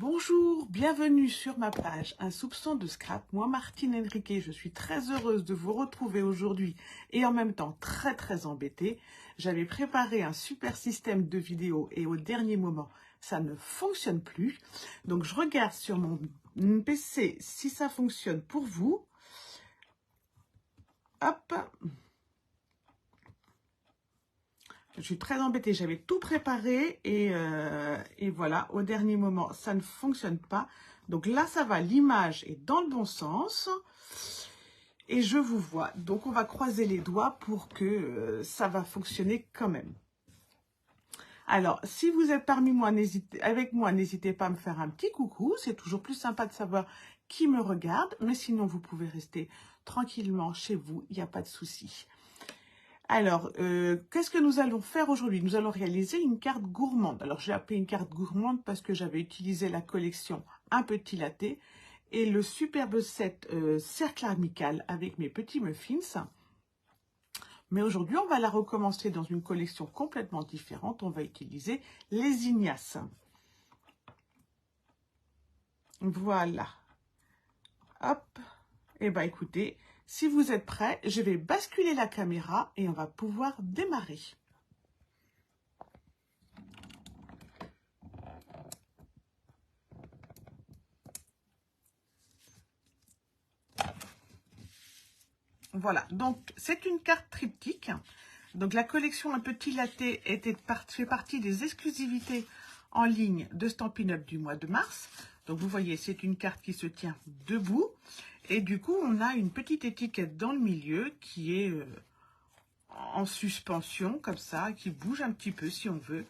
Bonjour, bienvenue sur ma page Un soupçon de scrap. Moi, Martine Henriquet, je suis très heureuse de vous retrouver aujourd'hui et en même temps très embêtée. J'avais préparé un super système de vidéo et au dernier moment, ça ne fonctionne plus. Donc, je regarde sur mon PC si ça fonctionne pour vous. Hop. Je suis très embêtée, j'avais tout préparé et voilà, au dernier moment, ça ne fonctionne pas. Donc là, ça va, l'image est dans le bon sens et je vous vois. Donc, on va croiser les doigts pour que ça va fonctionner quand même. Alors, si vous êtes parmi moi, n'hésitez pas à me faire un petit coucou. C'est toujours plus sympa de savoir qui me regarde. Mais sinon, vous pouvez rester tranquillement chez vous, il n'y a pas de souci. Alors, qu'est-ce que nous allons faire aujourd'hui? Nous allons réaliser une carte gourmande. Alors, j'ai appelé une carte gourmande parce que j'avais utilisé la collection Un Petit Latte et le superbe set cercle amical avec mes petits muffins. Mais aujourd'hui, on va la recommencer dans une collection complètement différente. On va utiliser les Ignaces. Voilà. Hop. Eh bien, écoutez, si vous êtes prêts, je vais basculer la caméra et on va pouvoir démarrer. Voilà, donc c'est une carte triptyque. Donc la collection Un Petit Latte fait partie des exclusivités en ligne de Stampin' Up du mois de mars. Donc vous voyez, c'est une carte qui se tient debout. Et du coup, on a une petite étiquette dans le milieu qui est en suspension, comme ça, qui bouge un petit peu si on veut.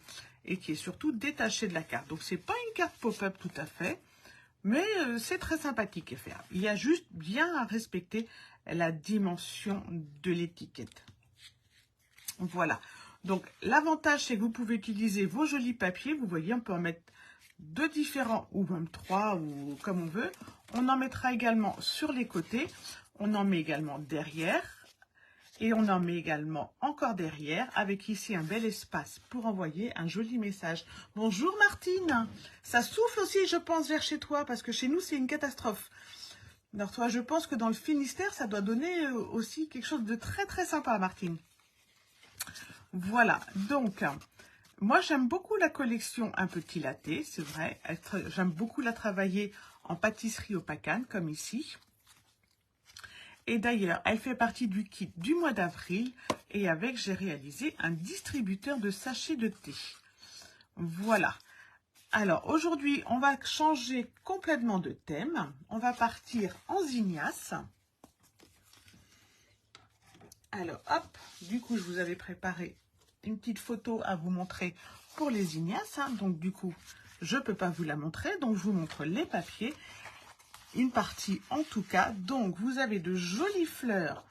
Et qui est surtout détachée de la carte. Donc c'est pas une carte pop-up tout à fait. Mais c'est très sympathique à faire. Il y a juste bien à respecter la dimension de l'étiquette. Voilà. Donc, l'avantage, c'est que vous pouvez utiliser vos jolis papiers. Vous voyez, on peut en mettre deux différents ou même trois ou comme on veut. On en mettra également sur les côtés. On en met également derrière. Et on en met également encore derrière, avec ici un bel espace pour envoyer un joli message. Bonjour Martine, ça souffle aussi je pense vers chez toi, parce que chez nous c'est une catastrophe. Alors toi, je pense que dans le Finistère, ça doit donner aussi quelque chose de très sympa Martine. Voilà, donc moi j'aime beaucoup la collection Un Petit Latte, c'est vrai. J'aime beaucoup la travailler en pâtisserie au Pacane, comme ici. Et d'ailleurs, elle fait partie du kit du mois d'avril. Et avec, j'ai réalisé un distributeur de sachets de thé. Voilà. Alors, aujourd'hui, on va changer complètement de thème. On va partir en Ignace. Alors, hop, du coup, je vous avais préparé une petite photo à vous montrer pour les Ignaces. Donc, du coup, je ne peux pas vous la montrer. Donc, je vous montre les papiers. Une partie en tout cas. Donc, vous avez de jolies fleurs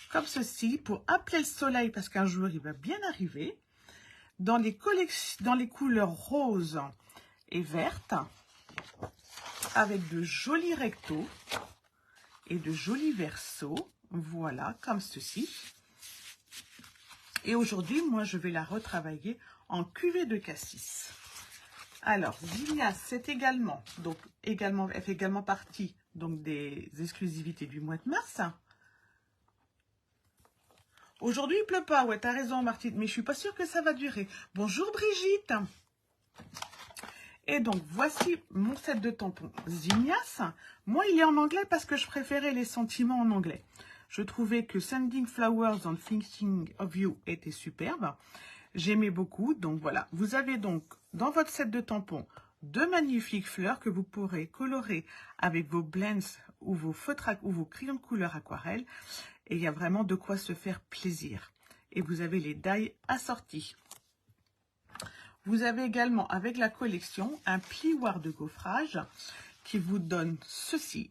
comme ceci pour appeler le soleil parce qu'un jour, il va bien arriver. Dans les couleurs roses et vertes avec de jolis rectos et de jolis versos. Voilà, comme ceci. Et aujourd'hui, moi, je vais la retravailler en cuvée de cassis. Alors, Ignace, c'est également, elle fait également partie donc, des exclusivités du mois de mars. Aujourd'hui, il pleut pas. Ouais, t'as raison, Martine, mais je suis pas sûre que ça va durer. Bonjour, Brigitte. Et donc, voici mon set de tampons Ignace. Moi, il est en anglais parce que je préférais les sentiments en anglais. Je trouvais que Sending Flowers and Thinking of You était superbe. J'aimais beaucoup. Donc, voilà. Vous avez donc, dans votre set de tampons, deux magnifiques fleurs que vous pourrez colorer avec vos blends ou vos feutres ou vos crayons de couleur aquarelle. Et il y a vraiment de quoi se faire plaisir. Et vous avez les die assortis. Vous avez également, avec la collection, un plioir de gaufrage qui vous donne ceci.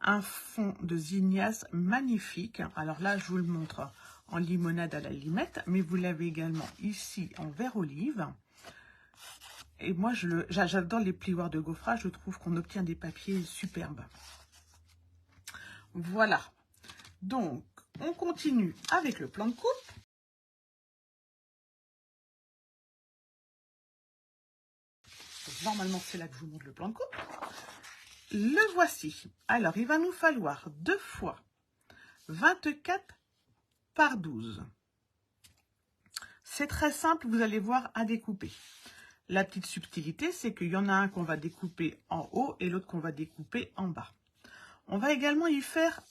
Un fond de Ignace magnifique. Alors là, je vous le montre en limonade à la limette, mais vous l'avez également ici en vert olive. Et moi, j'adore les plioirs de gaufrage. Je trouve qu'on obtient des papiers superbes. Voilà. Donc, on continue avec le plan de coupe. Donc, normalement, c'est là que je vous montre le plan de coupe. Le voici. Alors, il va nous falloir 2 fois 24 par 12. C'est très simple, vous allez voir, à découper. La petite subtilité, c'est qu'il y en a un qu'on va découper en haut et l'autre qu'on va découper en bas. On va également y faire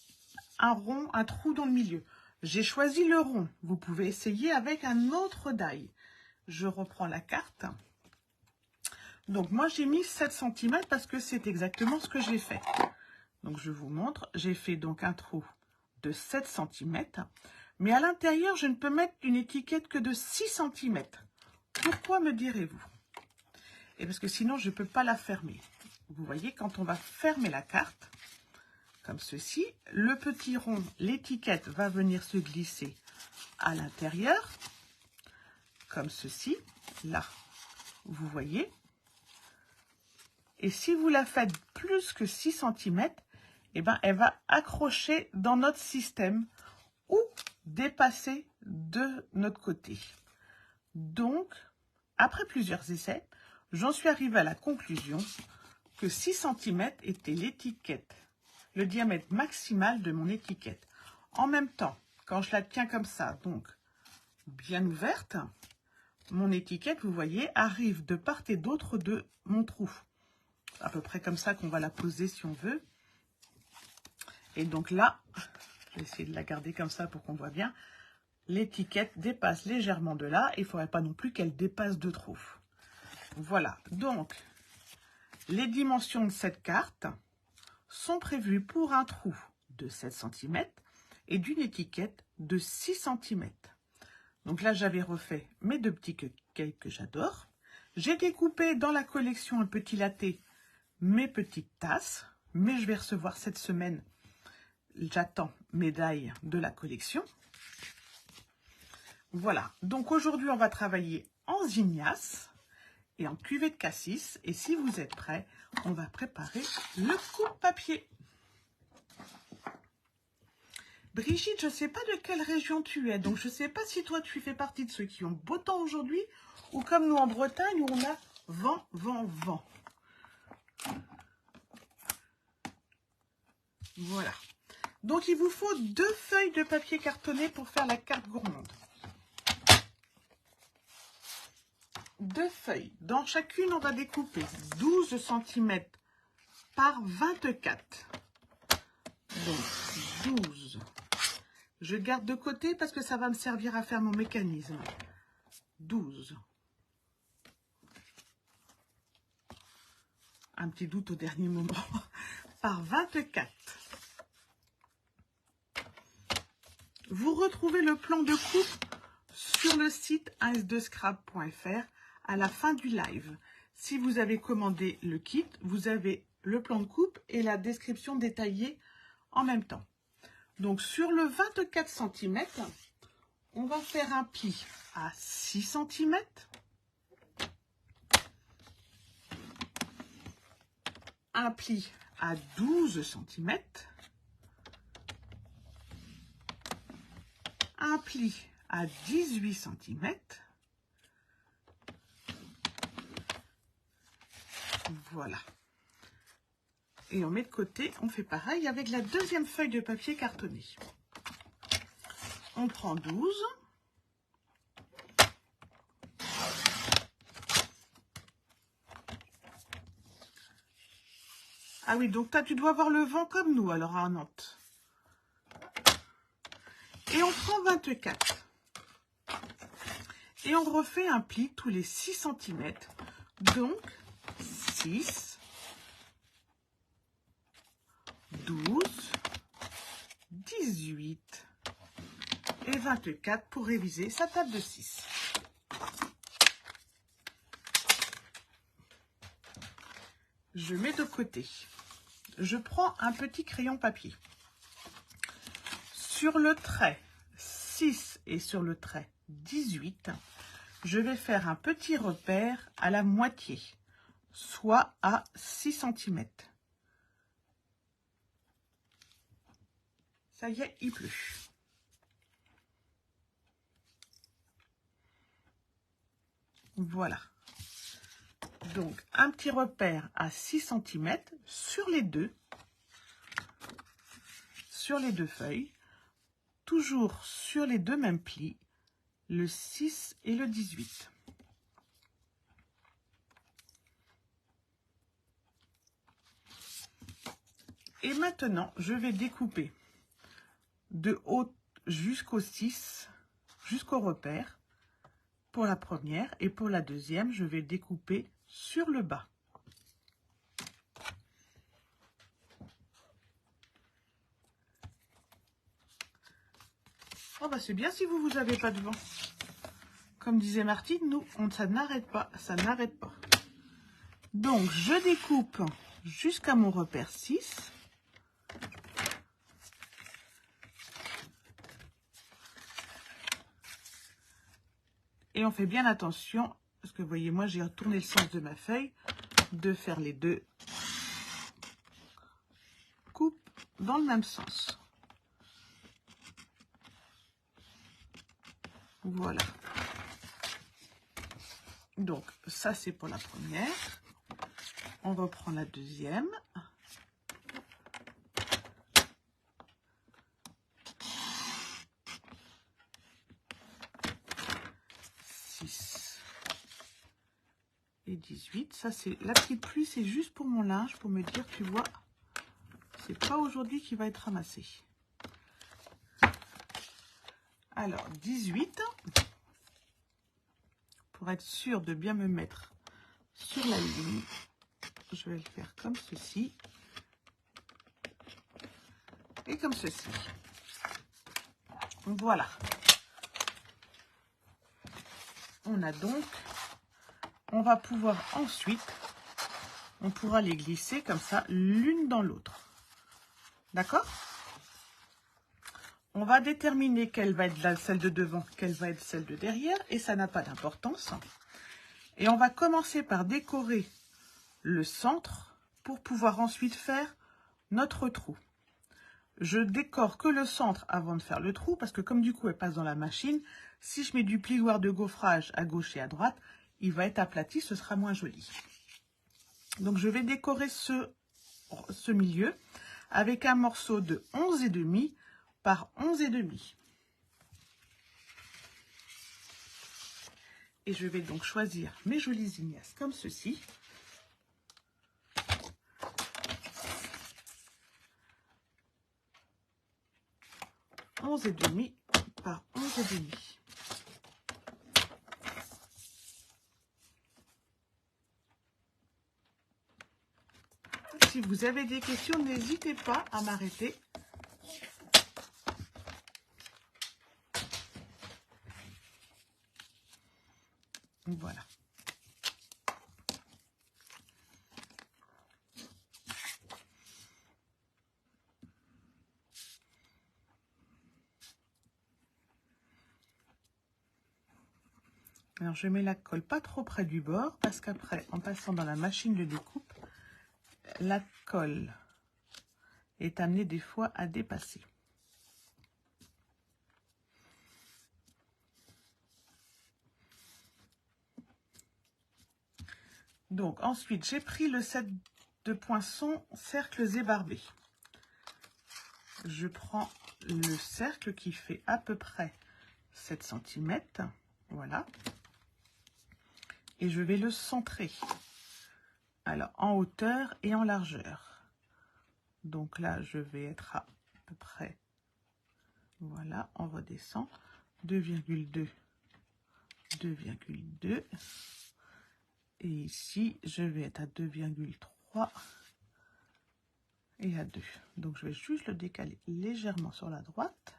un rond, un trou dans le milieu. J'ai choisi le rond. Vous pouvez essayer avec un autre die. Je reprends la carte. Donc, moi, j'ai mis 7 cm parce que c'est exactement ce que j'ai fait. Donc, je vous montre. J'ai fait donc un trou de 7 cm. Mais à l'intérieur, je ne peux mettre une étiquette que de 6 cm. Pourquoi, me direz-vous? Et parce que sinon, je ne peux pas la fermer. Vous voyez, quand on va fermer la carte, comme ceci, le petit rond, l'étiquette va venir se glisser à l'intérieur, comme ceci, là, vous voyez. Et si vous la faites plus que 6 cm, eh ben, elle va accrocher dans notre système ou dépasser de notre côté. Donc, après plusieurs essais, j'en suis arrivée à la conclusion que 6 cm était l'étiquette, le diamètre maximal de mon étiquette. En même temps, quand je la tiens comme ça, donc bien ouverte, mon étiquette, vous voyez, arrive de part et d'autre de mon trou. À peu près comme ça qu'on va la poser si on veut. Et donc là, je vais essayer de la garder comme ça pour qu'on voit bien. L'étiquette dépasse légèrement de là. Il ne faudrait pas non plus qu'elle dépasse de trop. Voilà. Donc, les dimensions de cette carte sont prévues pour un trou de 7 cm et d'une étiquette de 6 cm. Donc là, j'avais refait mes 2 petits cupcakes que j'adore. J'ai découpé dans la collection Un Petit Latte mes petites tasses, mais je vais recevoir cette semaine, j'attends médailles de la collection. Voilà, donc aujourd'hui on va travailler en zinnias et en cuvée de cassis, et si vous êtes prêts, on va préparer le coupe-papier. Brigitte, je ne sais pas de quelle région tu es, donc je ne sais pas si toi tu fais partie de ceux qui ont beau temps aujourd'hui, ou comme nous en Bretagne où on a vent, vent, vent. Voilà. Donc, il vous faut 2 feuilles de papier cartonné pour faire la carte gourmande. 2 feuilles. Dans chacune, on va découper 12 cm par 24. Donc, 12. Je garde de côté parce que ça va me servir à faire mon mécanisme. 12. Un petit doute au dernier moment. Par 24. Vous retrouvez le plan de coupe sur le site as2scrap.fr à la fin du live. Si vous avez commandé le kit, vous avez le plan de coupe et la description détaillée en même temps. Donc sur le 24 cm, on va faire un pli à 6 cm. Un pli à 12 cm. Un pli à 18 cm. Voilà. Et on met de côté, on fait pareil avec la deuxième feuille de papier cartonné. On prend 12. Ah oui, donc toi, tu dois avoir le vent comme nous, alors à Nantes. Et on prend 24. Et on refait un pli tous les 6 cm. Donc, 6, 12, 18 et 24 pour réviser sa table de 6. Je mets de côté. Je prends un petit crayon papier. Sur le trait 6 et sur le trait 18, je vais faire un petit repère à la moitié, soit à 6 cm. Ça y est, il pleut. Voilà. Donc, un petit repère à 6 cm sur les deux feuilles, toujours sur les deux mêmes plis, le 6 et le 18. Et maintenant, je vais découper de haut jusqu'au 6, jusqu'au repère, pour la première. Et pour la deuxième, je vais découper sur le bas. Oh bah c'est bien si vous n'avez pas de vent. Comme disait Martine, nous, ça n'arrête pas, ça n'arrête pas. Donc, je découpe jusqu'à mon repère 6. Et on fait bien attention, parce que vous voyez, moi, j'ai retourné le sens de ma feuille, de faire les deux coupes dans le même sens. Voilà. Donc, ça, c'est pour la première. On reprend la deuxième. Et 18, ça c'est la petite pluie, c'est juste pour mon linge, pour me dire, tu vois, c'est pas aujourd'hui qu'il va être ramassé. Alors 18, pour être sûr de bien me mettre sur la ligne, je vais le faire comme ceci et comme ceci. Voilà. On a donc, on va pouvoir ensuite, on pourra les glisser comme ça, l'une dans l'autre. D'accord? On va déterminer quelle va être celle de devant, quelle va être celle de derrière, et ça n'a pas d'importance. Et on va commencer par décorer le centre pour pouvoir ensuite faire notre trou. Je décore que le centre avant de faire le trou, parce que comme du coup elle passe dans la machine, si je mets du plioir de gaufrage à gauche et à droite, il va être aplati, ce sera moins joli. Donc je vais décorer ce milieu avec un morceau de 11,5 par 11,5. Et je vais donc choisir mes jolies ignaces comme ceci. « 11,5 par 11,5. » Si vous avez des questions, n'hésitez pas à m'arrêter. Voilà. Alors, je mets la colle pas trop près du bord parce qu'après, en passant dans la machine de découpe, la colle est amenée des fois à dépasser. Donc, ensuite, j'ai pris le set de poinçons cercles ébarbés. Je prends le cercle qui fait à peu près 7 cm. Voilà. Et je vais le centrer. Alors, en hauteur et en largeur. Donc là, je vais être à peu près, voilà, on redescend, 2,2, 2,2. Et ici, je vais être à 2,3 et à 2. Donc, je vais juste le décaler légèrement sur la droite.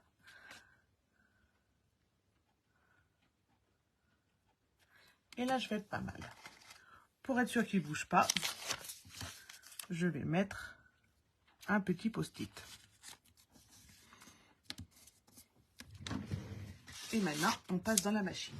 Et là, je vais être pas mal. Pour être sûr qu'il ne bouge pas, je vais mettre un petit post-it. Et maintenant, on passe dans la machine.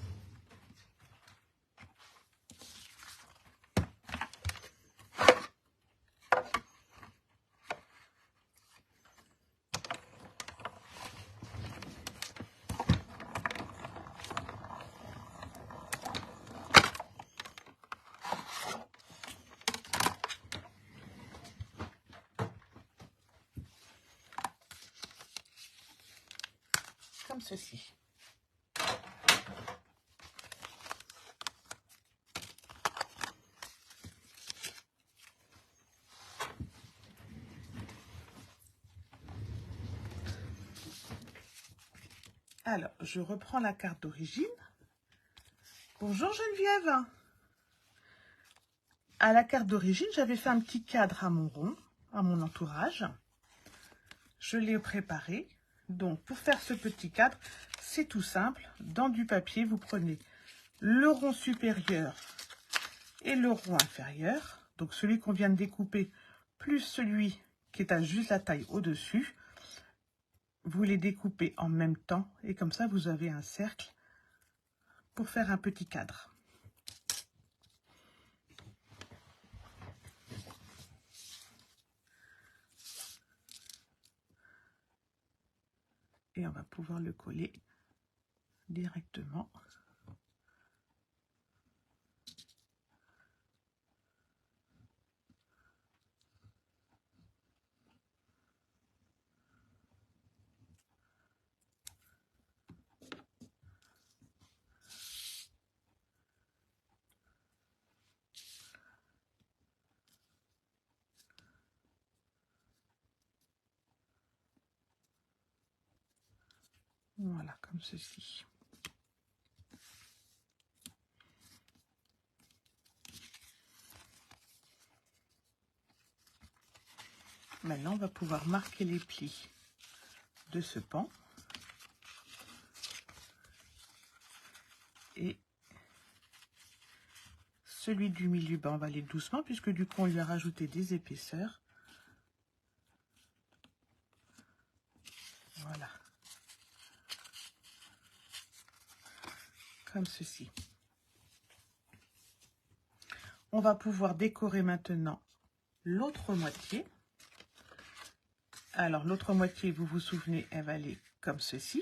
ceci. Alors, je reprends la carte d'origine. Bonjour Geneviève. À la carte d'origine, j'avais fait un petit cadre à mon rond, à mon entourage. Je l'ai préparé. Donc, pour faire ce petit cadre, c'est tout simple. Dans du papier, vous prenez le rond supérieur et le rond inférieur. Donc, celui qu'on vient de découper, plus celui qui est à juste la taille au-dessus. Vous les découpez en même temps et comme ça, vous avez un cercle pour faire un petit cadre. Et on va pouvoir le coller directement. Voilà, comme ceci. Maintenant, on va pouvoir marquer les plis de ce pan. Et celui du milieu, ben, on va aller doucement puisque du coup, on lui a rajouté des épaisseurs. Voilà. Comme ceci. On va pouvoir décorer maintenant l'autre moitié. Alors, l'autre moitié, vous vous souvenez, elle va aller comme ceci.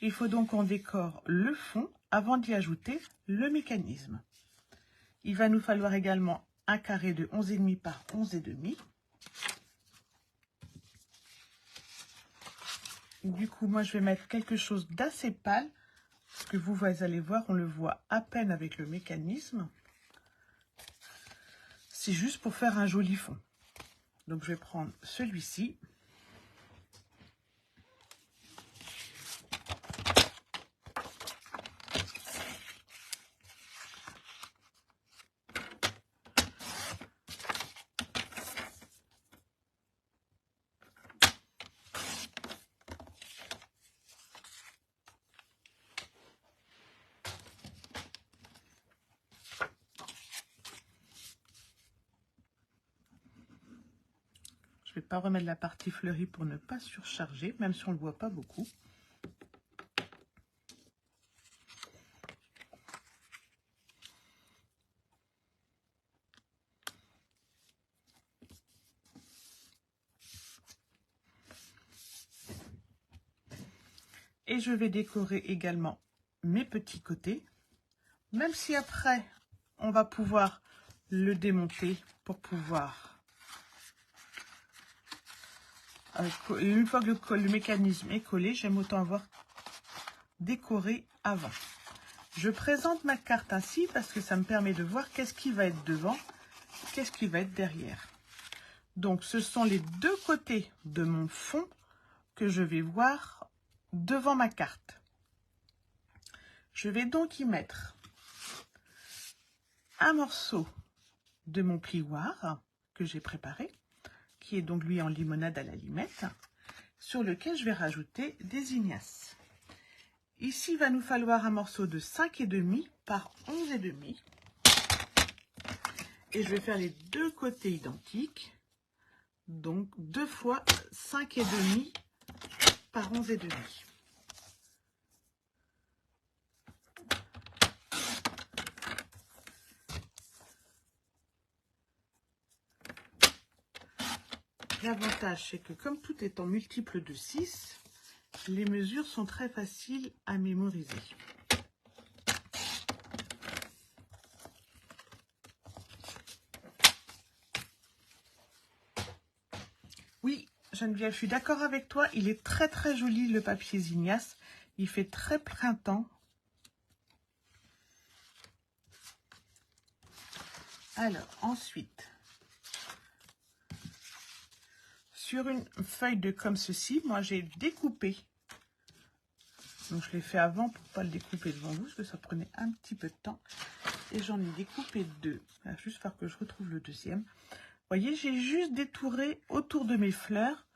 Il faut donc qu'on décore le fond avant d'y ajouter le mécanisme. Il va nous falloir également un carré de 11,5 par 11,5. Du coup, moi, je vais mettre quelque chose d'assez pâle. Parce que vous allez voir, on le voit à peine avec le mécanisme. C'est juste pour faire un joli fond. Donc, je vais prendre celui-ci. Je ne vais pas remettre la partie fleurie pour ne pas surcharger, même si on ne le voit pas beaucoup. Et je vais décorer également mes petits côtés, même si après, on va pouvoir le démonter pour pouvoir... une fois que le mécanisme est collé, j'aime autant avoir décoré avant. Je présente ma carte ainsi parce que ça me permet de voir qu'est-ce qui va être devant, qu'est-ce qui va être derrière. Donc, ce sont les deux côtés de mon fond que je vais voir devant ma carte. Je vais donc y mettre un morceau de mon plioir que j'ai préparé, qui est donc lui en limonade à la limette, sur lequel je vais rajouter des ignaces. Ici, il va nous falloir un morceau de 5,5 par 11,5. Et je vais faire les deux côtés identiques. Donc, 2 fois 5,5 par 11,5. L'avantage, c'est que comme tout est en multiple de 6, les mesures sont très faciles à mémoriser. Oui, Geneviève, je suis d'accord avec toi. Il est très très joli le papier Zinnias. Il fait très printemps. Alors, ensuite, sur une feuille de comme ceci, moi j'ai découpé. Donc je l'ai fait avant pour ne pas le découper devant vous, parce que ça prenait un petit peu de temps. Et j'en ai découpé deux. Il va juste falloir que je retrouve le deuxième. Vous voyez, j'ai juste détouré autour de mes fleurs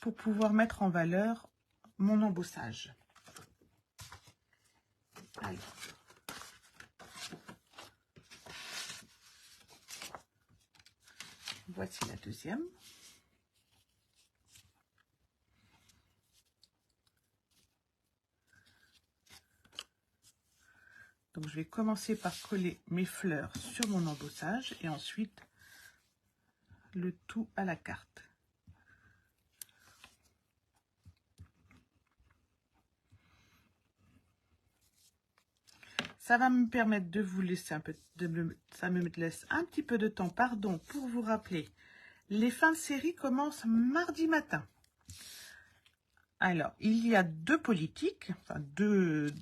pour pouvoir mettre en valeur mon embossage. Alors. Voici la deuxième. Donc je vais commencer par coller mes fleurs sur mon embossage et ensuite le tout à la carte. Ça va me permettre de vous laisser un peu, ça me laisse un petit peu de temps, pardon, pour vous rappeler. Les fins de série commencent mardi matin. Alors, il y a deux politiques, enfin deux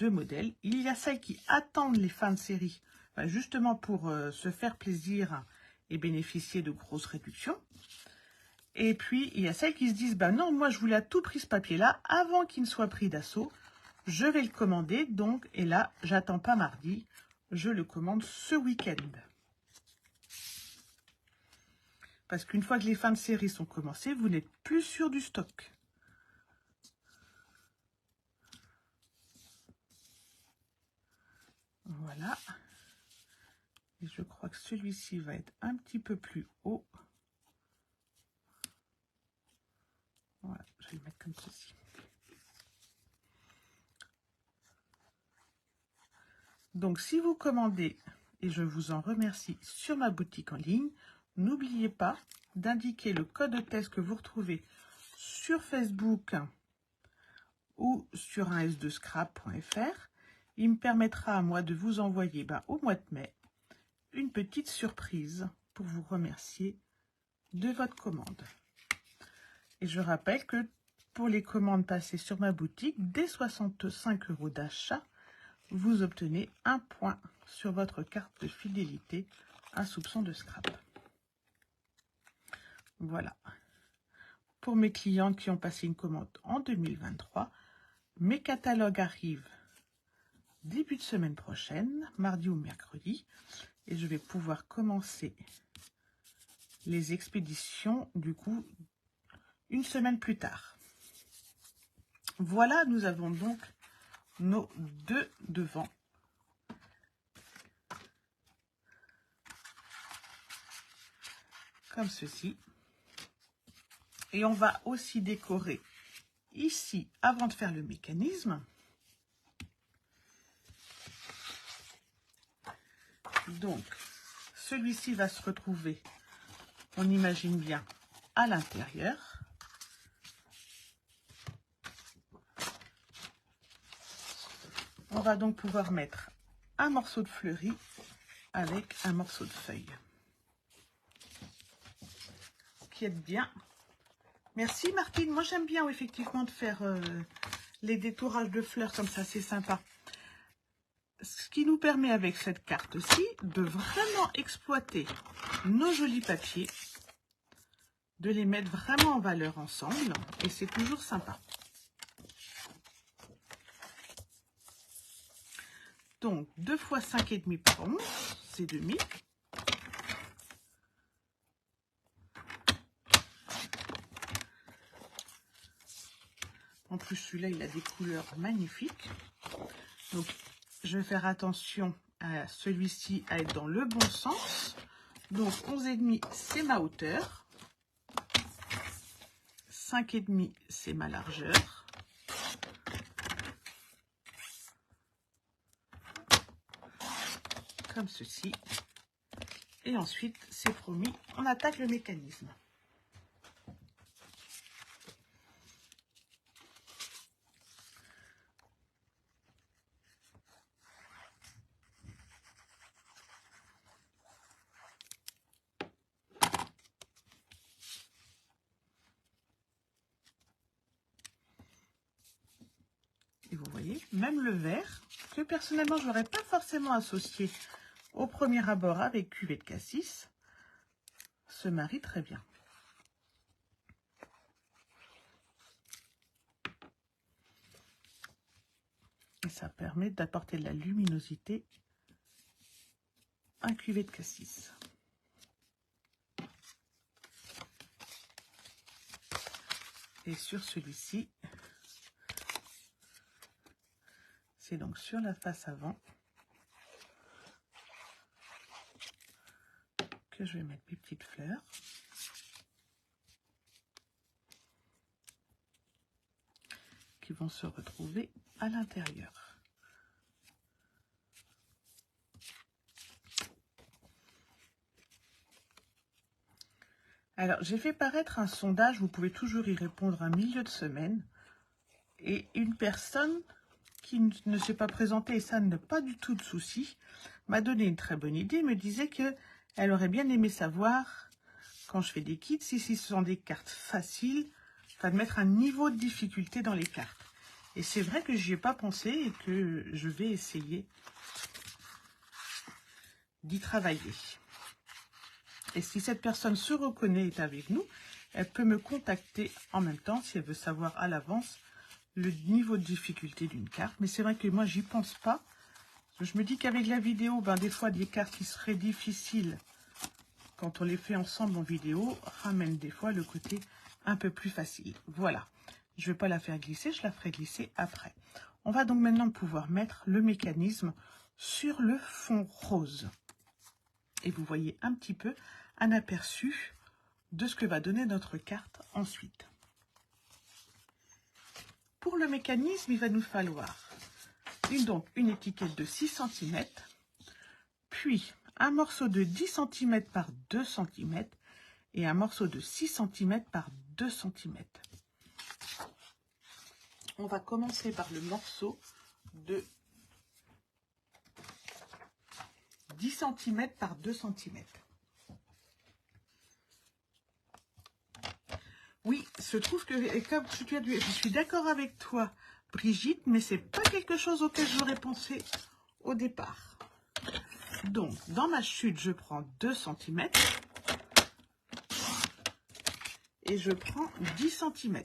modèles. Il y a celles qui attendent les fins de série, enfin, justement pour se faire plaisir et bénéficier de grosses réductions. Et puis, il y a celles qui se disent, bah non, moi je voulais à tout prix ce papier-là, avant qu'il ne soit pris d'assaut. Je vais le commander, donc, et là, j'attends pas mardi, je le commande ce week-end. Parce qu'une fois que les fins de série sont commencées, vous n'êtes plus sûr du stock. Voilà. Et je crois que celui-ci va être un petit peu plus haut. Voilà, je vais le mettre comme ceci. Donc, si vous commandez, et je vous en remercie, sur ma boutique en ligne, n'oubliez pas d'indiquer le code de test que vous retrouvez sur Facebook ou sur un s2scrap.fr. Il me permettra à moi de vous envoyer au mois de mai une petite surprise pour vous remercier de votre commande. Et je rappelle que pour les commandes passées sur ma boutique, dès 65 € d'achat, vous obtenez un point sur votre carte de fidélité, un soupçon de scrap. Voilà. Pour mes clientes qui ont passé une commande en 2023, mes catalogues arrivent début de semaine prochaine, mardi ou mercredi, et je vais pouvoir commencer les expéditions, du coup, une semaine plus tard. Voilà, nous avons donc nos deux devants. Comme ceci. Et on va aussi décorer ici, avant de faire le mécanisme. Donc, celui-ci va se retrouver, on imagine bien, à l'intérieur. On va donc pouvoir mettre un morceau de fleuri avec un morceau de feuille. Qui est bien. Merci Martine. Moi j'aime bien effectivement de faire les détourages de fleurs comme ça, c'est sympa. Ce qui nous permet avec cette carte-ci de vraiment exploiter nos jolis papiers, de les mettre vraiment en valeur ensemble et c'est toujours sympa. Donc 2 fois 5,5 par 11, c'est 2000. En plus, celui-là, il a des couleurs magnifiques. Donc, je vais faire attention à celui-ci à être dans le bon sens. Donc, 11,5, c'est ma hauteur. 5,5, c'est ma largeur. Comme ceci. Et ensuite, c'est promis, on attaque le mécanisme. voyez, même le vert, que personnellement, je n'aurais pas forcément associé au premier abord avec cuvée de cassis, se marie très bien. Et ça permet d'apporter de la luminosité à un cuvée de cassis. Et sur celui-ci, c'est donc sur la face avant que je vais mettre mes petites fleurs. Qui vont se retrouver à l'intérieur. Alors, j'ai fait paraître un sondage, vous pouvez toujours y répondre un milieu de semaine. Et une personne qui ne s'est pas présentée, et ça n'a pas du tout de souci, m'a donné une très bonne idée, me disait qu'elle aurait bien aimé savoir, quand je fais des kits, si ce sont des cartes faciles, enfin de mettre un niveau de difficulté dans les cartes. Et c'est vrai que j'y ai pas pensé et que je vais essayer d'y travailler. Et si cette personne se reconnaît et est avec nous, elle peut me contacter en même temps si elle veut savoir à l'avance le niveau de difficulté d'une carte. Mais c'est vrai que moi, j'y pense pas. Je me dis qu'avec la vidéo, ben, des fois, des cartes qui seraient difficiles, quand on les fait ensemble en vidéo, ramènent des fois le côté un peu plus facile. Voilà. Je ne vais pas la faire glisser, je la ferai glisser après. On va donc maintenant pouvoir mettre le mécanisme sur le fond rose. Et vous voyez un petit peu un aperçu de ce que va donner notre carte ensuite. Pour le mécanisme, il va nous falloir une étiquette de 6 cm, puis un morceau de 10 cm par 2 cm et un morceau de 6 cm par 2 cm. On va commencer par le morceau de 10 cm par 2 cm. Oui, se trouve que, et comme tu as dit, je suis d'accord avec toi, Brigitte, mais c'est pas quelque chose auquel j'aurais pensé au départ. Donc, dans ma chute, je prends 2 cm et je prends 10 cm.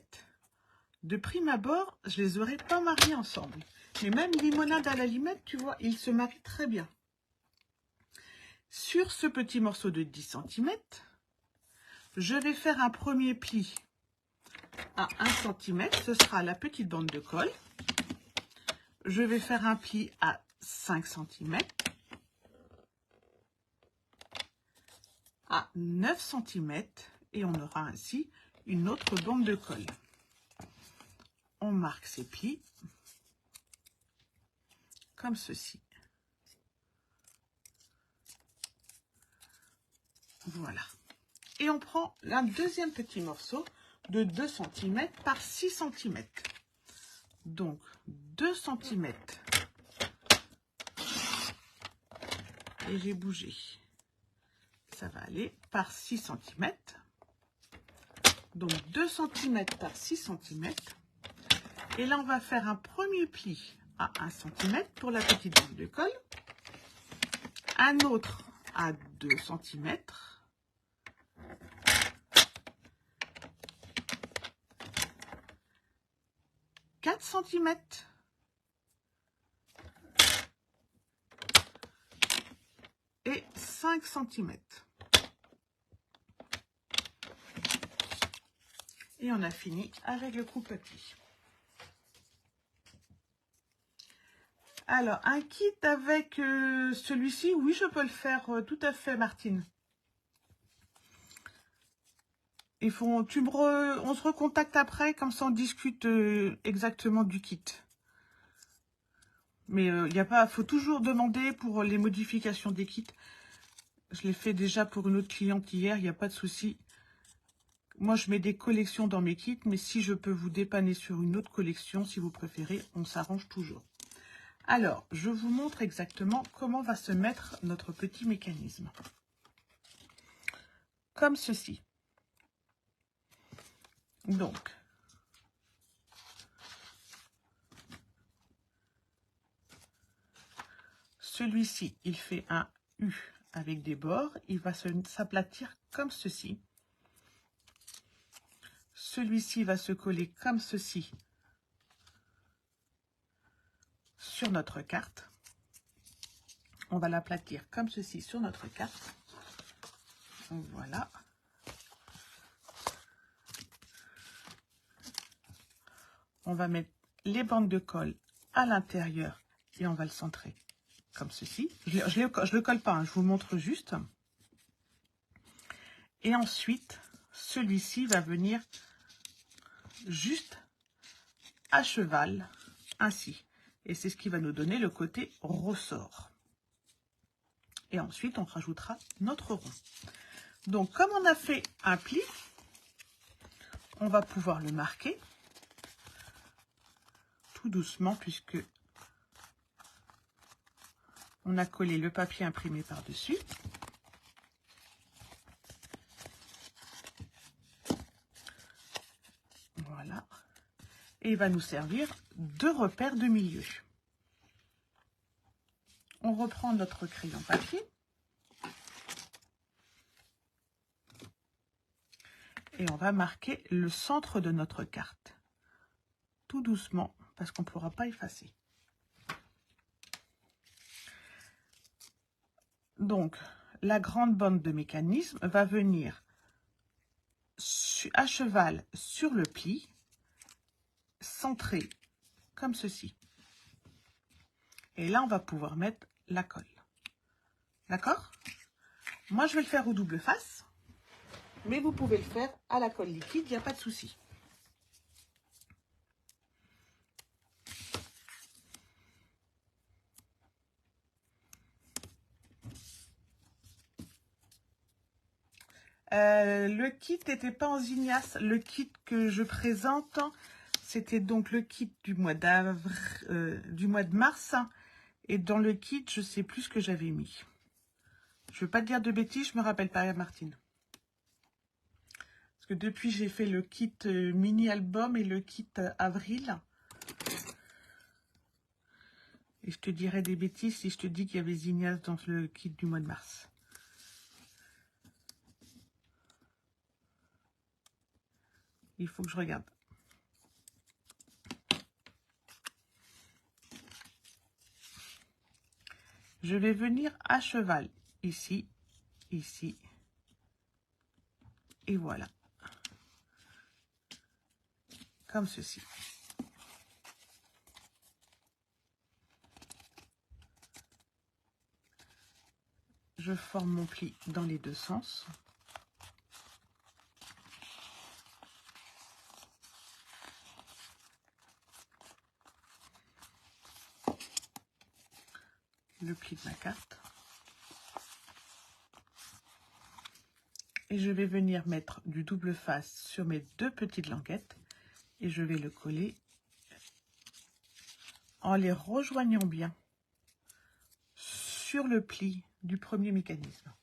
De prime abord, je les aurais pas mariés ensemble. Mais même limonade à la limette, tu vois, ils se marient très bien. Sur ce petit morceau de 10 cm, je vais faire un premier pli à 1 cm, ce sera la petite bande de colle. Je vais faire un pli à 5 cm, à 9 cm, et on aura ainsi une autre bande de colle. On marque ces plis comme ceci. Voilà. Et on prend un deuxième petit morceau de 2 cm par 6 cm. Donc 2 cm. Et j'ai bougé. Ça va aller par 6 cm. Donc 2 cm par 6 cm. Et là, on va faire un premier pli à 1 cm pour la petite bande de colle. Un autre à 2 cm. Quatre centimètres. Et 5 cm. Et on a fini avec le coupe-pli. Alors, un kit avec celui-ci, oui, je peux le faire tout à fait, Martine. On se recontacte après, comme ça on discute exactement du kit. Mais faut toujours demander pour les modifications des kits. Je l'ai fait déjà pour une autre cliente hier, il n'y a pas de souci. Moi, je mets des collections dans mes kits, mais si je peux vous dépanner sur une autre collection, si vous préférez, on s'arrange toujours. Alors, je vous montre exactement comment va se mettre notre petit mécanisme. Comme ceci. Donc, Celui-ci, il fait un U avec des bords. Il va s'aplatir comme ceci. Celui-ci va se coller comme ceci sur notre carte. On va l'aplatir comme ceci sur notre carte. Voilà. On va mettre les bandes de colle à l'intérieur et on va le centrer comme ceci. Je le colle pas, hein, je vous montre juste. Et ensuite, celui-ci va venir juste à cheval, ainsi. Et c'est ce qui va nous donner le côté ressort. Et ensuite, on rajoutera notre rond. Donc, comme on a fait un pli, on va pouvoir le marquer tout doucement, puisque on a collé le papier imprimé par-dessus. Voilà. Et il va nous servir de repère de milieu. On reprend notre crayon papier. Et on va marquer le centre de notre carte. Tout doucement, parce qu'on ne pourra pas effacer. Donc, la grande bande de mécanisme va venir à cheval sur le pli, centré comme ceci. Et là, on va pouvoir mettre la colle. D'accord? Moi, je vais le faire au double face, mais vous pouvez le faire à la colle liquide, il n'y a pas de souci. Le kit n'était pas en Zinnias. Le kit que je présente, c'était donc le kit du mois de mars. Et dans le kit, je sais plus ce que j'avais mis. Je veux pas te dire de bêtises, je me rappelle pas, Martine. Parce que depuis, j'ai fait le kit mini-album et le kit avril. Et je te dirais des bêtises si je te dis qu'il y avait Zinnias dans le kit du mois de mars. Il faut que je regarde. Je vais venir à cheval. Ici, ici. Et voilà. Comme ceci. Je forme mon pli dans les deux sens. Le pli de ma carte. Et je vais venir mettre du double face sur mes deux petites languettes. Et je vais le coller en les rejoignant bien sur le pli du premier mécanisme.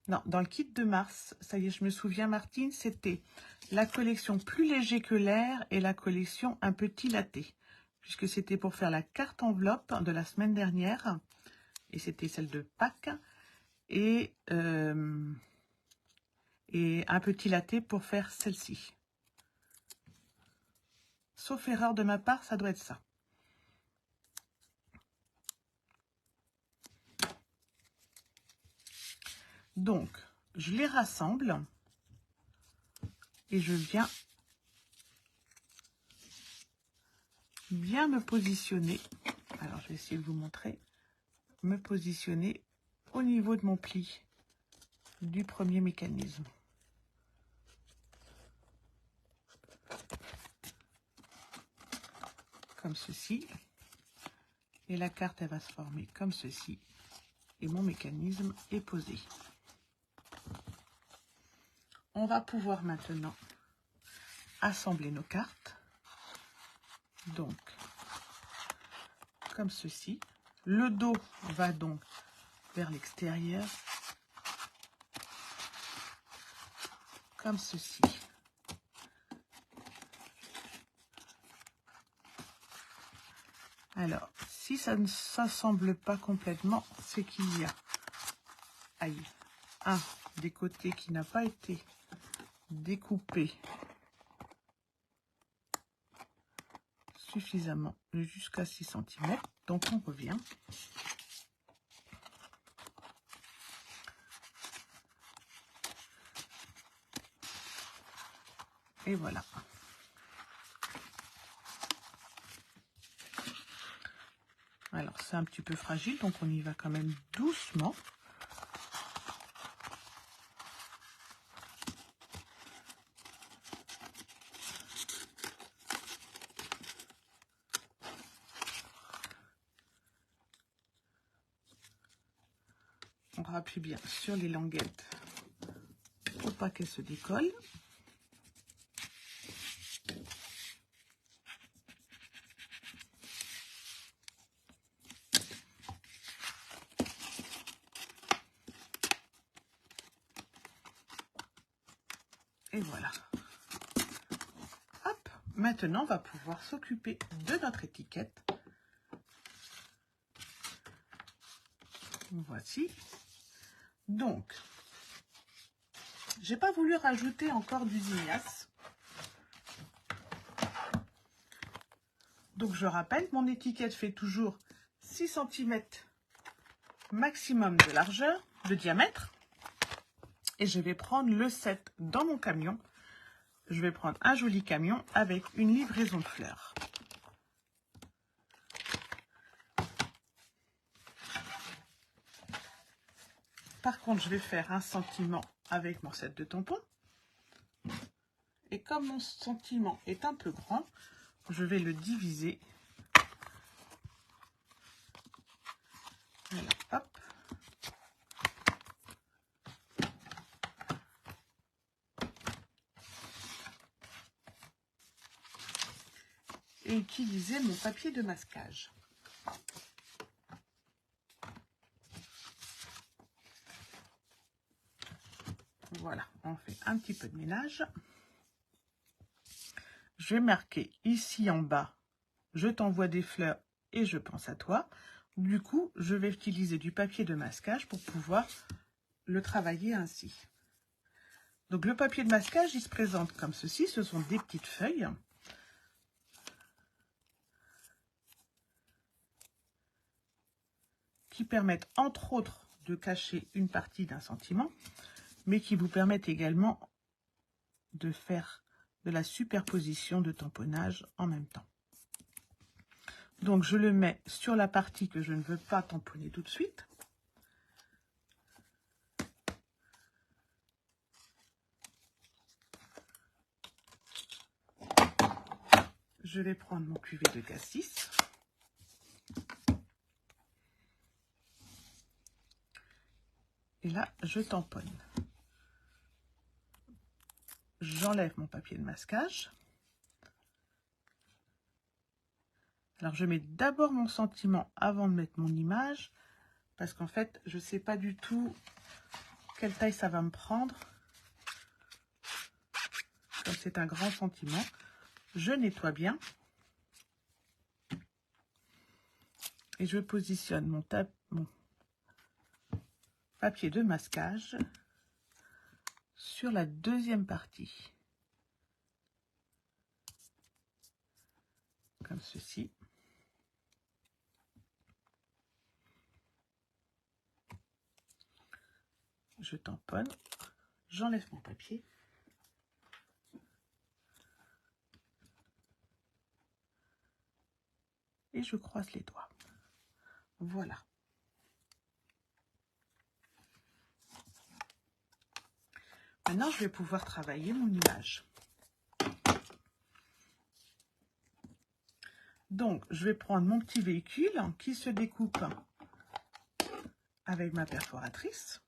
Non, dans le kit de mars, ça y est, je me souviens, Martine, c'était la collection Plus léger que l'air et la collection Un petit latte, puisque c'était pour faire la carte enveloppe de la semaine dernière, et c'était celle de Pâques, et Un petit latte pour faire celle-ci. Sauf erreur de ma part, ça doit être ça. Donc, je les rassemble et je viens bien me positionner. Alors, je vais essayer de vous montrer. Me positionner au niveau de mon pli du premier mécanisme. Comme ceci. Et la carte, elle va se former comme ceci. Et mon mécanisme est posé. On va pouvoir maintenant assembler nos cartes. Donc, comme ceci. Le dos va donc vers l'extérieur comme ceci. Alors, si ça ne s'assemble pas complètement, c'est qu'il y a un des côtés qui n'a pas été découpé suffisamment jusqu'à 6 cm. Donc, on revient. Et voilà. Alors, c'est un petit peu fragile, donc on y va quand même doucement. On appuie bien sur les languettes pour pas qu'elles se décollent. Et voilà. Hop, maintenant on va pouvoir s'occuper de notre étiquette. Voici. Donc, j'ai pas voulu rajouter encore du zignasse. Donc je rappelle, mon étiquette fait toujours 6 cm maximum de largeur, de diamètre. Et je vais prendre le 7 dans mon camion. Je vais prendre un joli camion avec une livraison de fleurs. Par contre, je vais faire un sentiment avec mon set de tampons. Et comme mon sentiment est un peu grand, je vais le diviser. Voilà, hop. Et utiliser mon papier de masquage. Voilà, on fait un petit peu de ménage. Je vais marquer ici en bas, je t'envoie des fleurs et je pense à toi. Du coup, je vais utiliser du papier de masquage pour pouvoir le travailler ainsi. Donc le papier de masquage, il se présente comme ceci. Ce sont des petites feuilles. Qui permettent entre autres de cacher une partie d'un sentiment, mais qui vous permettent également de faire de la superposition de tamponnage en même temps. Donc je le mets sur la partie que je ne veux pas tamponner tout de suite. Je vais prendre mon cuvée de cassis. Et là, je tamponne. J'enlève mon papier de masquage. Alors, je mets d'abord mon sentiment avant de mettre mon image. Parce qu'en fait, je ne sais pas du tout quelle taille ça va me prendre. Comme c'est un grand sentiment. Je nettoie bien. Et je positionne mon papier de masquage sur la deuxième partie. Comme ceci. Je tamponne. J'enlève mon papier. Et je croise les doigts. Voilà. Maintenant, je vais pouvoir travailler mon image. Donc, je vais prendre mon petit véhicule qui se découpe avec ma perforatrice.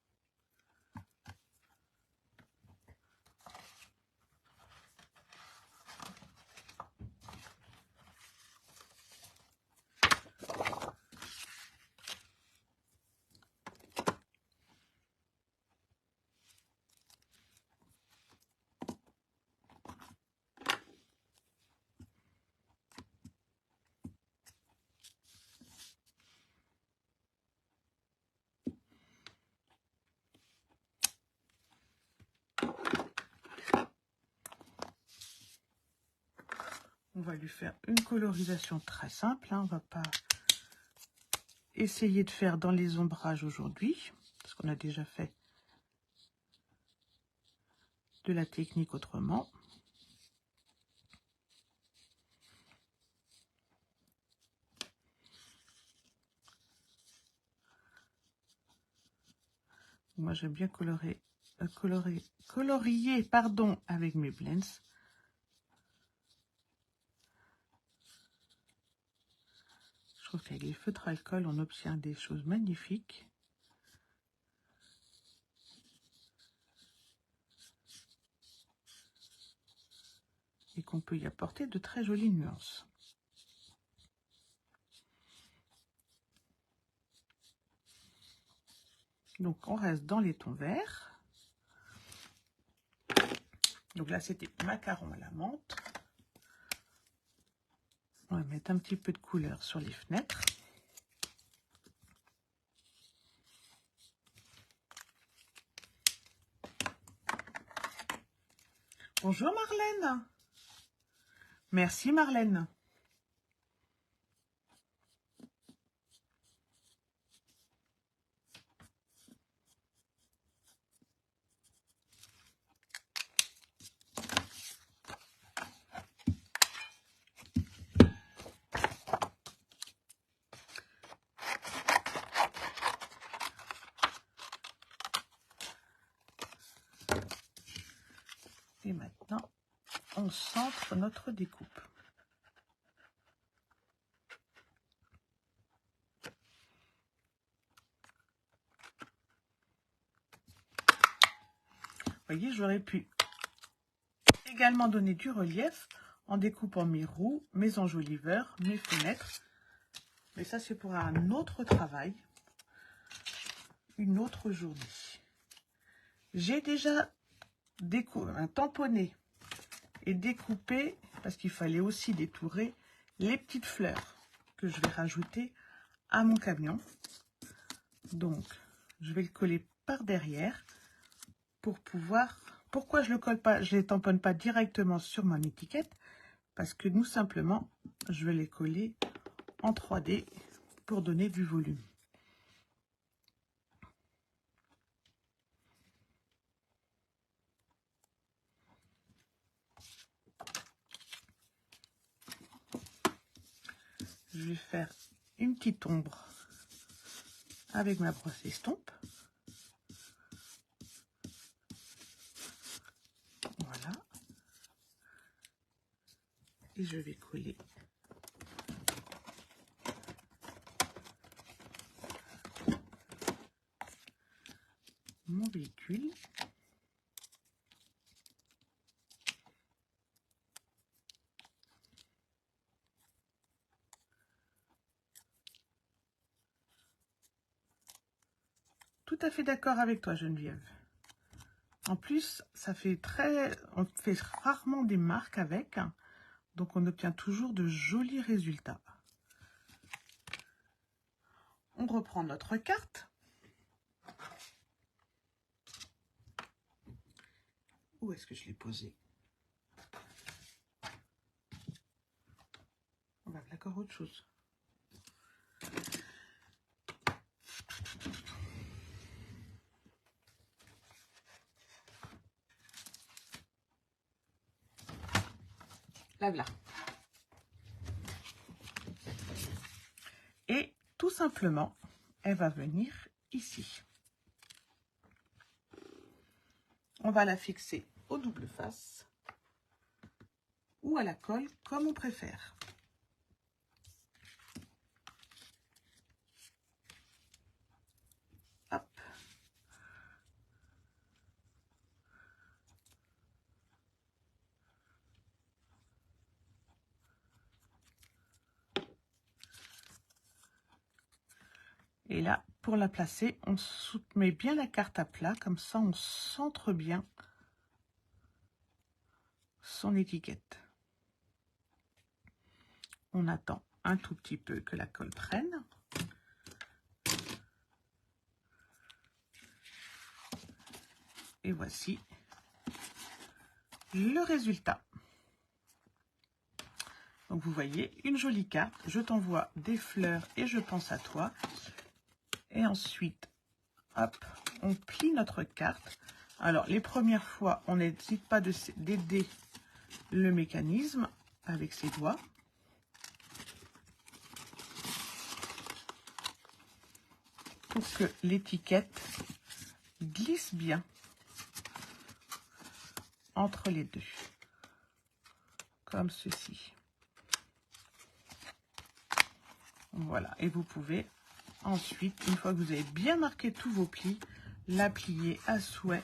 On va lui faire une colorisation très simple. Hein. On ne va pas essayer de faire dans les ombrages aujourd'hui, parce qu'on a déjà fait de la technique autrement. Moi, j'aime bien colorier pardon, avec mes blends. Je trouve qu'avec les feutres alcool, on obtient des choses magnifiques. Et qu'on peut y apporter de très jolies nuances. Donc, on reste dans les tons verts. Donc là, c'était macaron à la menthe. On va mettre un petit peu de couleur sur les fenêtres. Bonjour Marlène. Merci Marlène. Et maintenant, on centre notre découpe. Vous voyez, j'aurais pu également donner du relief en découpant mes roues, mes enjoliveurs, mes fenêtres. Mais ça, c'est pour un autre travail, une autre journée. J'ai déjà tamponné et découpé, parce qu'il fallait aussi détourer les petites fleurs que je vais rajouter à mon camion. Donc, je vais le coller par derrière pour pouvoir... Pourquoi je le colle pas, je les tamponne pas directement sur mon étiquette? Parce que nous, simplement, je vais les coller en 3D pour donner du volume. Je vais faire une petite ombre avec ma brosse estompe. Voilà. Et je vais coller mon véhicule. Tout à fait d'accord avec toi, Geneviève. En plus, ça fait on fait rarement des marques avec, donc on obtient toujours de jolis résultats. On reprend notre carte. Où est-ce que je l'ai posée? On va faire encore autre chose. Là, voilà. Et tout simplement, elle va venir ici. On va la fixer au double face ou à la colle, comme on préfère. Hop. Et là, pour la placer, on met bien la carte à plat, comme ça on centre bien son étiquette. On attend un tout petit peu que la colle prenne. Et voici le résultat. Donc vous voyez, une jolie carte. Je t'envoie des fleurs et je pense à toi. Et ensuite, hop, on plie notre carte. Alors, les premières fois, on n'hésite pas d'aider le mécanisme avec ses doigts. Pour que l'étiquette glisse bien entre les deux. Comme ceci. Voilà, et vous pouvez ensuite, une fois que vous avez bien marqué tous vos plis, la plier à souhait,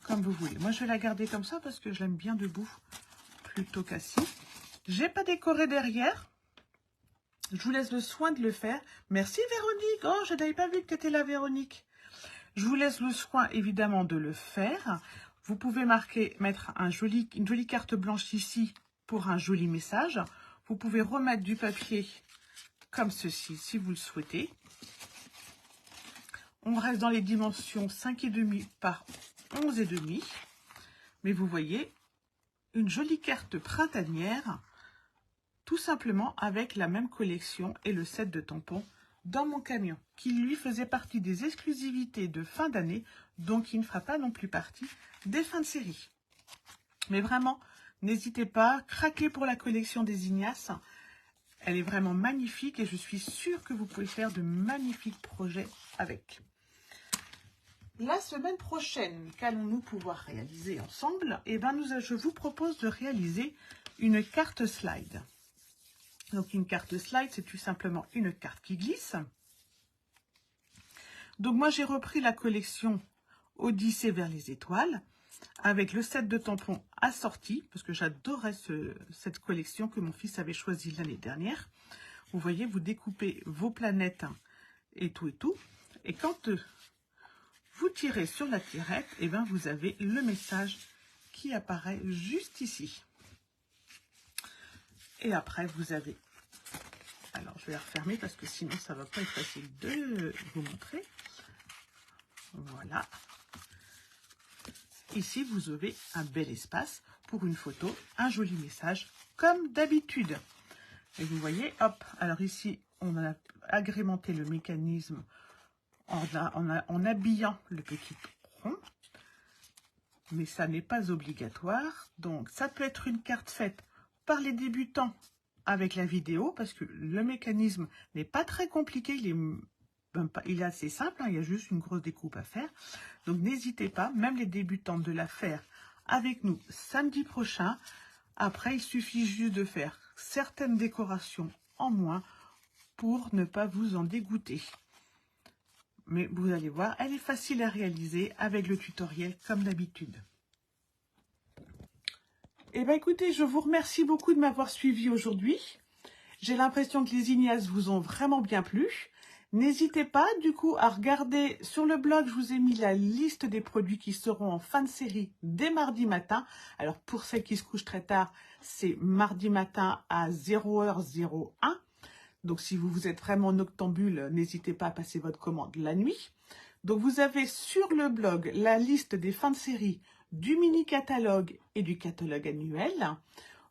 comme vous voulez. Moi, je vais la garder comme ça parce que je l'aime bien debout, plutôt qu'assis. J'ai pas décoré derrière. Je vous laisse le soin de le faire. Merci Véronique. Oh, je n'avais pas vu que tu étais là, Véronique. Je vous laisse le soin, évidemment, de le faire. Vous pouvez mettre une jolie carte blanche ici pour un joli message. Vous pouvez remettre du papier comme ceci, si vous le souhaitez. On reste dans les dimensions 5,5 par 11,5. Mais vous voyez, une jolie carte printanière, tout simplement avec la même collection et le set de tampons dans mon camion, qui lui faisait partie des exclusivités de fin d'année, donc il ne fera pas non plus partie des fins de série. Mais vraiment, n'hésitez pas, craquez pour la collection des Ignace. Elle est vraiment magnifique et je suis sûre que vous pouvez faire de magnifiques projets avec. La semaine prochaine, qu'allons-nous pouvoir réaliser ensemble? Eh ben, je vous propose de réaliser une carte slide. Donc, une carte slide, c'est tout simplement une carte qui glisse. Donc, moi, j'ai repris la collection Odyssée vers les étoiles avec le set de tampons assorti, parce que j'adorais cette collection que mon fils avait choisie l'année dernière. Vous voyez, vous découpez vos planètes et tout et tout. Et quand vous tirez sur la tirette, et ben vous avez le message qui apparaît juste ici. Et après, vous avez... Alors, je vais la refermer parce que sinon, ça ne va pas être facile de vous montrer. Voilà. Ici, vous avez un bel espace pour une photo, un joli message, comme d'habitude. Et vous voyez, hop, alors ici, on a agrémenté le mécanisme en habillant le petit rond. Mais ça n'est pas obligatoire. Donc, ça peut être une carte faite par les débutants avec la vidéo, parce que le mécanisme n'est pas très compliqué, il est assez simple, hein, il y a juste une grosse découpe à faire. Donc, n'hésitez pas, même les débutants, de la faire avec nous samedi prochain. Après, il suffit juste de faire certaines décorations en moins pour ne pas vous en dégoûter. Mais vous allez voir, elle est facile à réaliser avec le tutoriel comme d'habitude. Eh bien, écoutez, je vous remercie beaucoup de m'avoir suivi aujourd'hui. J'ai l'impression que les Ignace vous ont vraiment bien plu. N'hésitez pas, du coup, à regarder sur le blog, je vous ai mis la liste des produits qui seront en fin de série dès mardi matin. Alors, pour celles qui se couchent très tard, c'est mardi matin à 0h01. Donc, si vous êtes vraiment noctambule, n'hésitez pas à passer votre commande la nuit. Donc, vous avez sur le blog la liste des fins de série du mini-catalogue et du catalogue annuel.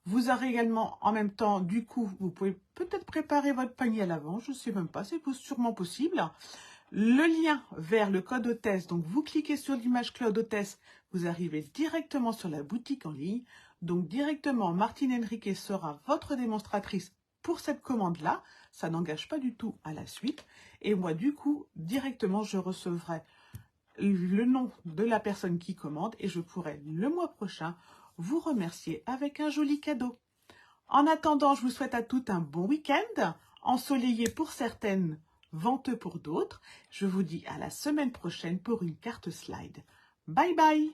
Vous aurez également, en même temps, du coup, vous pouvez peut-être préparer votre panier à l'avance, je ne sais même pas, c'est sûrement possible. Le lien vers le code hôtesse, donc vous cliquez sur l'image code hôtesse, vous arrivez directement sur la boutique en ligne. Donc, directement, Martine Henriquet sera votre démonstratrice pour cette commande-là. Ça n'engage pas du tout à la suite. Et moi, du coup, directement, je recevrai le nom de la personne qui commande et je pourrai, le mois prochain, vous remercier avec un joli cadeau. En attendant, je vous souhaite à toutes un bon week-end, ensoleillé pour certaines, venteux pour d'autres. Je vous dis à la semaine prochaine pour une carte slide. Bye bye!